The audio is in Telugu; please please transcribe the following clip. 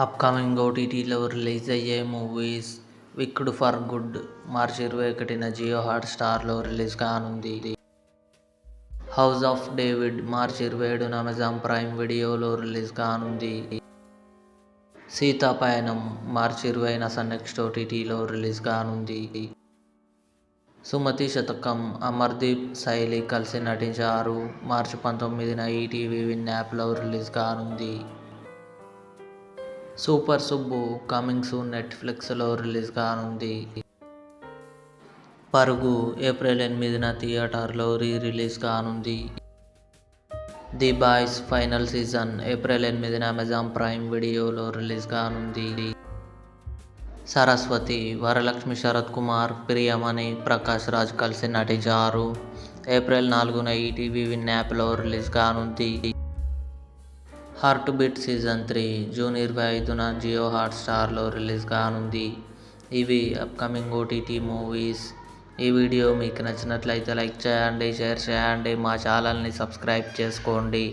అప్కమింగ్ ఓటీటీలో రిలీజ్ అయ్యే మూవీస్. 'విక్డ్ ఫర్ గుడ్' మార్చి 21న జియో హాట్స్టార్లో రిలీజ్ కానుంది. 'హౌస్ ఆఫ్ డేవిడ్' మార్చి 27న అమెజాన్ ప్రైమ్ వీడియోలో రిలీజ్ కానుంది. 'సీతా పయనం' మార్చి 20న సన్ నెక్స్ట్ ఓటీటీలో రిలీజ్ కానుంది. 'సుమతి శతకం' అమర్దీప్, శైలి కలిసి నటించారు. మార్చి 19న ఈటీవీ విన్ యాప్లో రిలీజ్ కానుంది. 'సూపర్ సుబ్బు' కమింగ్ సూన్ నెట్ఫ్లిక్స్లో రిలీజ్ కానుంది. 'పరుగు' ఏప్రిల్ 8న థియేటర్లో రిలీజ్ కానుంది. 'The boys' final season April 8న అమెజాన్ ప్రైమ్ వీడియోలో రిలీజ్ కానుంది. 'సరస్వతి' వరలక్ష్మి శరత్కుమార్, ప్రియమణి ప్రకాష్ రాజ్ కలిసి నటించారు. ఏప్రిల్ 4న ఈటీవీ విన్ యాప్లో రిలీజ్ కానుంది. 'హార్ట్ బీట్ సీజన్ 3' జూన్ 25న జియో హాట్స్టార్లో రిలీజ్ కానుంది. ఇవి అప్కమింగ్ ఓటీటీ మూవీస్. ఈ వీడియో మీకు నచ్చినట్లయితే లైక్ చేయండి, షేర్ చేయండి, మా ఛానల్ని సబ్స్క్రైబ్ చేసుకోండి.